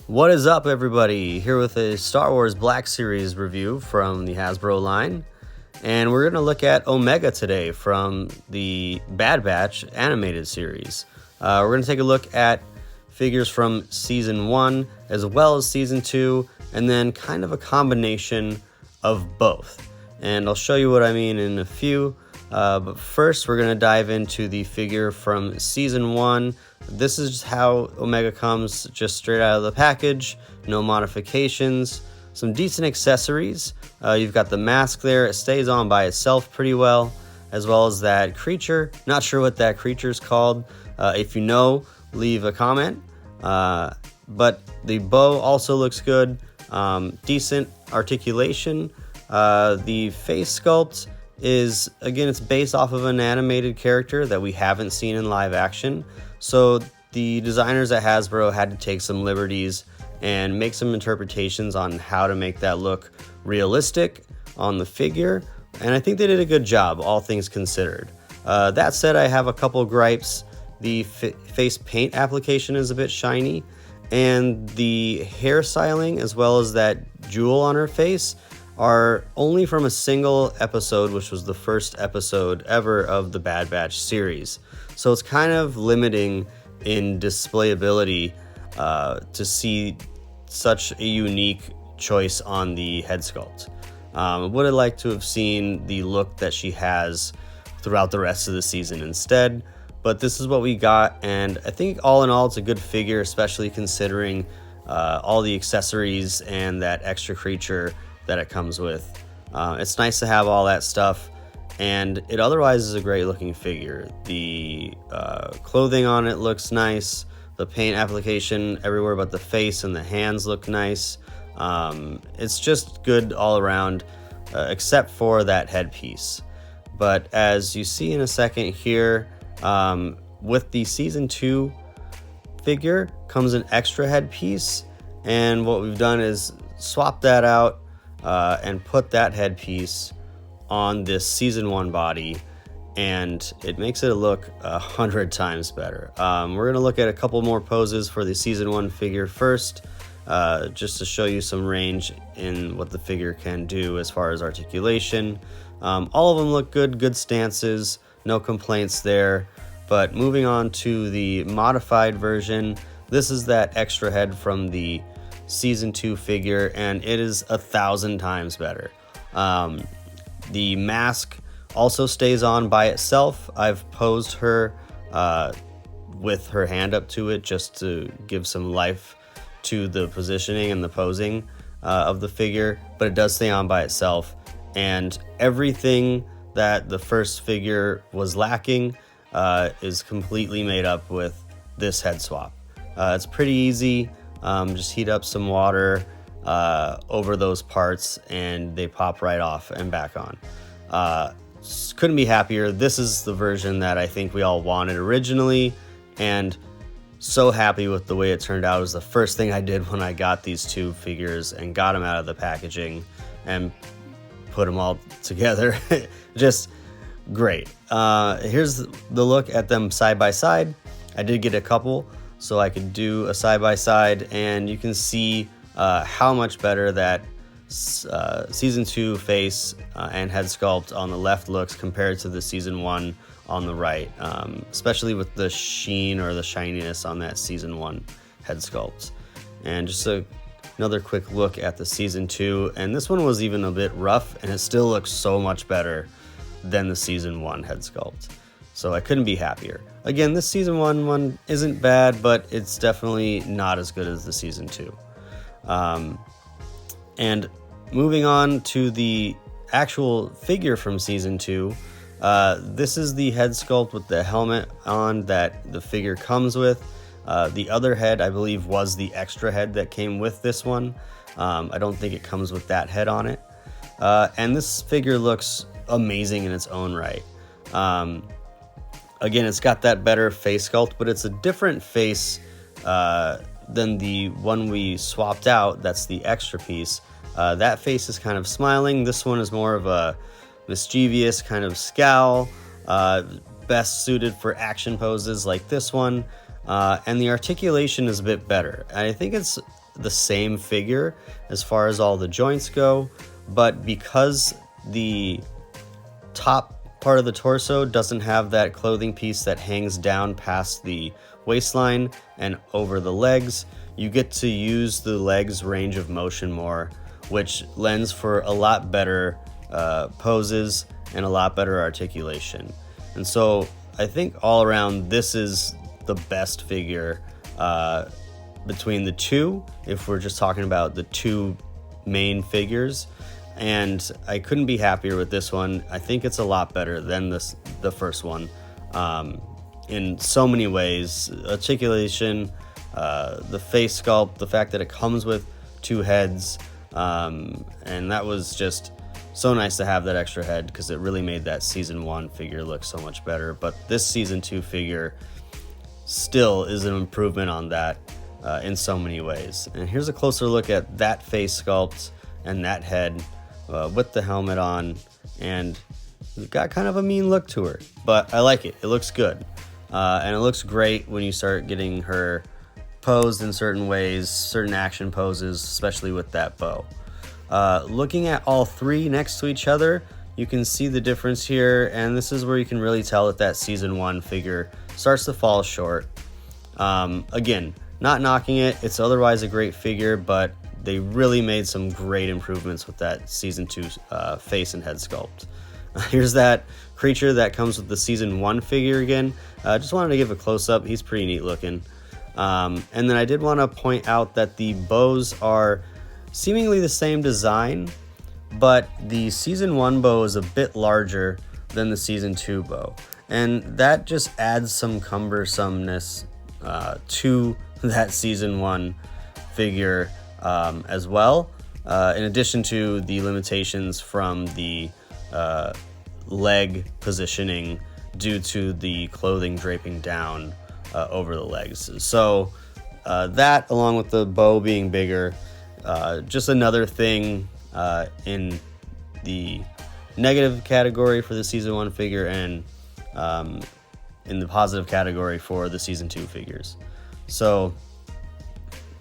What is up, everybody? Here with a Star Wars Black Series review from the Hasbro line. And we're going to look at Omega today from the Bad Batch animated series. We're going to take a look at figures from Season 1 as well as Season 2, and then kind of a combination of both. And I'll show you what I mean in a few. But first, we're going to dive into the figure from Season 1. This is how Omega comes, just straight out of the package, no modifications, some decent accessories. You've got the mask there, it stays on by itself pretty well, as well as that creature. Not sure what that creature's called. If you know, leave a comment. But the bow also looks good, decent articulation. The face sculpt is, again, it's based off of an animated character that we haven't seen in live action. So the designers at Hasbro had to take some liberties and make some interpretations on how to make that look realistic on the figure. And I think they did a good job, all things considered. That said, I have a couple gripes. The face paint application is a bit shiny, and the hair styling as well as that jewel on her face are only from a single episode, which was the first episode ever of the Bad Batch series. So it's kind of limiting in displayability to see such a unique choice on the head sculpt. Would have liked to have seen the look that she has throughout the rest of the season instead, but this is what we got, and I think all in all it's a good figure, especially considering all the accessories and that extra creature that it comes with. It's nice to have all that stuff, and it otherwise is a great looking figure. The clothing on it looks nice. The paint application everywhere but the face and the hands look nice. It's just good all around, except for that headpiece. But as you see in a second here, with the Season 2 figure comes an extra headpiece, and what we've done is swap that out and put that headpiece on this Season 1 body, and it makes it look 100 times better. We're going to look at a couple more poses for the Season 1 figure first, just to show you some range in what the figure can do as far as articulation. All of them look good stances, no complaints there. But moving on to the modified version, this is that extra head from the Season 2 figure, and it is 1,000 times better. The mask also stays on by itself. I've posed her with her hand up to it just to give some life to the positioning and the posing of the figure, but it does stay on by itself, and everything that the first figure was lacking is completely made up with this head swap. It's pretty easy. Just heat up some water over those parts and they pop right off and back on. Couldn't be happier. This is the version that I think we all wanted originally, and so happy with the way it turned out. It was the first thing I did when I got these two figures and got them out of the packaging and put them all together. Just great. Here's the look at them side by side. I did get a couple so I could do a side by side, and you can see how much better that Season 2 face and head sculpt on the left looks compared to the Season 1 on the right, especially with the sheen or the shininess on that Season 1 head sculpt. And just another quick look at the Season 2, and this one was even a bit rough, and it still looks so much better than the Season 1 head sculpt. So I couldn't be happier. Again, this Season 1 one isn't bad, but it's definitely not as good as the Season 2. And moving on to the actual figure from Season 2, this is the head sculpt with the helmet on that the figure comes with. The other head, I believe, was the extra head that came with this one. I don't think it comes with that head on it. And this figure looks amazing in its own right. Again, it's got that better face sculpt, but it's a different face than the one we swapped out. That's the extra piece. That face is kind of smiling. This one is more of a mischievous kind of scowl, best suited for action poses like this one. and the articulation is a bit better. And I think it's the same figure as far as all the joints go, but because the top part of the torso doesn't have that clothing piece that hangs down past the waistline and over the legs, you get to use the legs range of motion more, which lends for a lot better poses and a lot better articulation. And so I think all around this is the best figure between the two, if we're just talking about the two main figures. And I couldn't be happier with this one. I think it's a lot better than the first one in so many ways. Articulation, the face sculpt, the fact that it comes with two heads, and that was just so nice to have that extra head, because it really made that season 1 figure look so much better. But this season 2 figure still is an improvement on that in so many ways. And here's a closer look at that face sculpt and that head with the helmet on, and it's got kind of a mean look to her, but I like it. It looks good, and it looks great when you start getting her posed in certain ways, certain action poses, especially with that bow. Looking at all three next to each other, you can see the difference here, and this is where you can really tell that season 1 figure starts to fall short. Again, not knocking it, it's otherwise a great figure, but they really made some great improvements with that season 2 face and head sculpt. Here's that creature that comes with the season 1 figure again. Just wanted to give a close-up. He's pretty neat looking. And then I did want to point out that the bows are seemingly the same design, but the season 1 bow is a bit larger than the season 2 bow, and that just adds some cumbersomeness to that season 1 figure as well, in addition to the limitations from the leg positioning due to the clothing draping down over the legs. So that, along with the bow being bigger, just another thing in the negative category for the season 1 figure, and in the positive category for the season 2 figures. So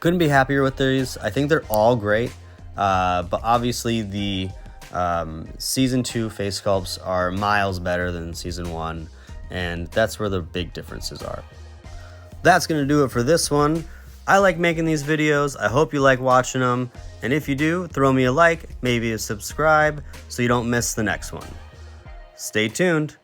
couldn't be happier with these. I think they're all great, but obviously the season 2 face sculpts are miles better than season 1, and that's where the big differences are. That's gonna do it for this one. I like making these videos. I hope you like watching them, and if you do, throw me a like, maybe a subscribe, so you don't miss the next one. Stay tuned.